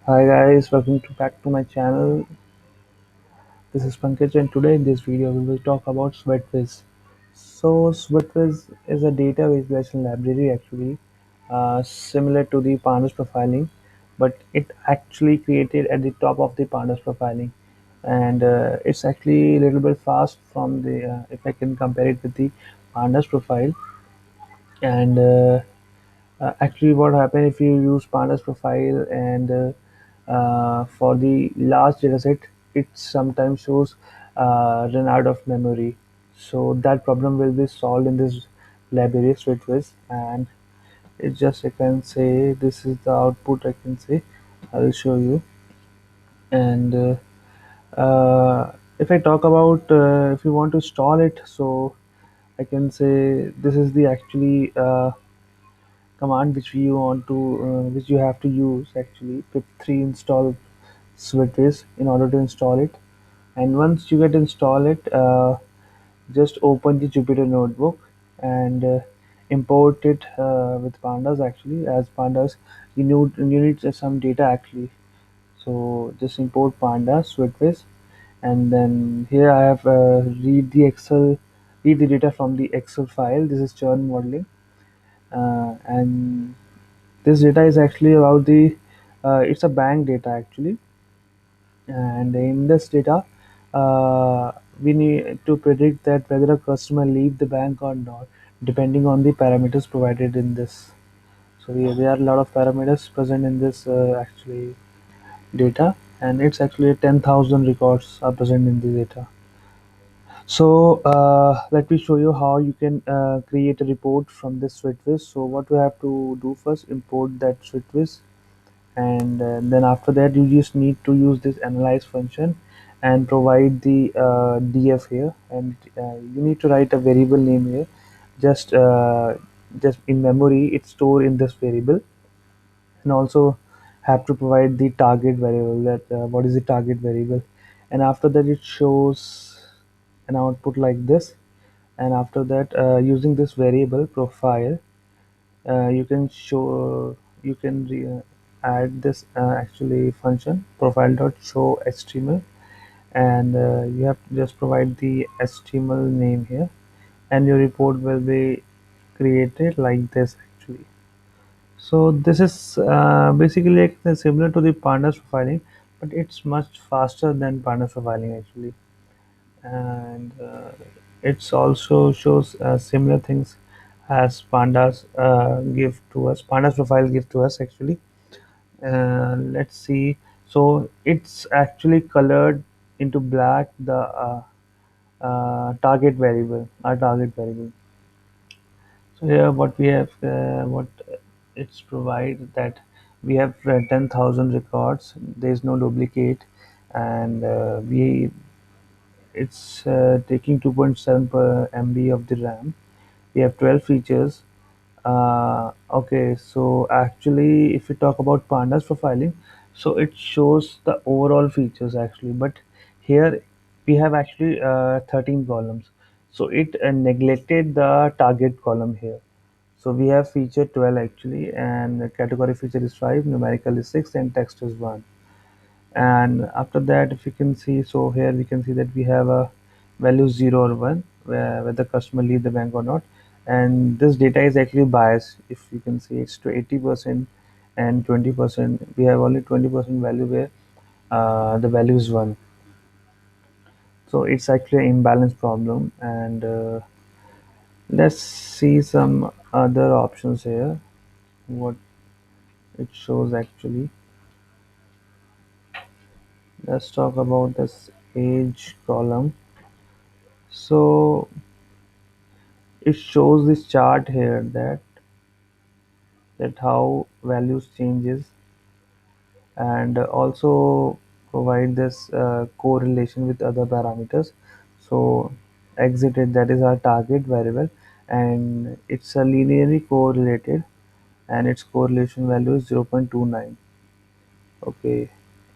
Hi guys, welcome back to my channel. This is Pankaj, and today in this video we will talk about SweatWiz. So SweatWiz is a data visualization library actually, similar to the Pandas profiling, but it actually created at the top of the Pandas profiling, and it's actually a little bit fast from the if I can compare it with the Pandas profile. And actually, what happen if you use pandas profile and for the large dataset, it sometimes shows run out of memory. So that problem will be solved in this library SweetWiz, and it just I can say this is the output. I can say I will show you. And if I talk about if you want to install it, so I can say this is the actually command which you want to which you have to use actually pip3 install switches in order to install it. And once you get install it, just open the Jupyter notebook and import it with pandas. Actually, as pandas you need some data actually, so just import pandas switches. And then here I have read the data from the excel file. This is churn modeling, and this data is actually about the it's a bank data actually, and in this data, we need to predict that whether a customer leave the bank or not, depending on the parameters provided in this. So there are a lot of parameters present in this actually data, and it's actually 10,000 records are present in the data. So let me show you how you can create a report from this SweetWiz. So what we have to do first, import that SweetWiz, and then after that you just need to use this analyze function and provide the df here, and you need to write a variable name here. Just uh, just in memory it's stored in this variable, and also have to provide the target variable, that what is the target variable. And after that it shows an output like this. And after that, using this variable profile, you can show you can add this actually function profile dot show html, and you have to just provide the html name here, and your report will be created like this actually. So this is basically like similar to the pandas profiling, but it's much faster than pandas profiling actually. And it's also shows similar things as pandas give to us, pandas profile give to us actually. Let's see. So it's actually colored into black, the target variable, our target variable. So here what we have, what it's provide that we have 10,000 records, there is no duplicate, and we it's taking 2.7 per MB of the RAM. We have 12 features. Okay, so actually, if we talk about pandas profiling, so it shows the overall features actually, but here we have actually 13 columns. So it neglected the target column here. So we have feature 12 actually, and the category feature is 5, numerical is 6, and text is 1. And after that, if you can see, so here we can see that we have a value 0 or 1, where the customer leave the bank or not. And this data is actually biased. If you can see, it's to 80% and 20%. We have only 20% value where the value is 1. So it's actually an imbalance problem. And let's see some other options here, what it shows actually. Let's talk about this age column. So it shows this chart here, that how values changes, and also provide this correlation with other parameters. So exited, that is our target variable, and it's a linearly correlated, and its correlation value is 0.29. Okay,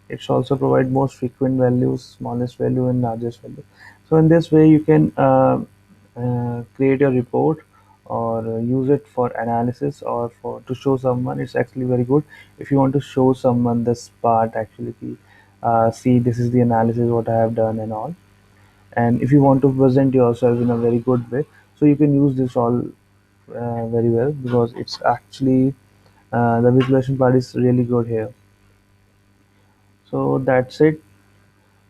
it's also provide most frequent values, smallest value, and largest value. So in this way you can create a report or use it for analysis or for to show someone. It's actually very good if you want to show someone this part actually. See, this is the analysis what I have done and all. And if you want to present yourself in a very good way, so you can use this all very well, because it's actually the visualization part is really good here. So that's it.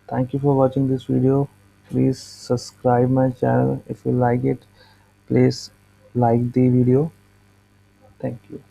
Thank you for watching this video. Please subscribe my channel if you like it. Please like the video. Thank you.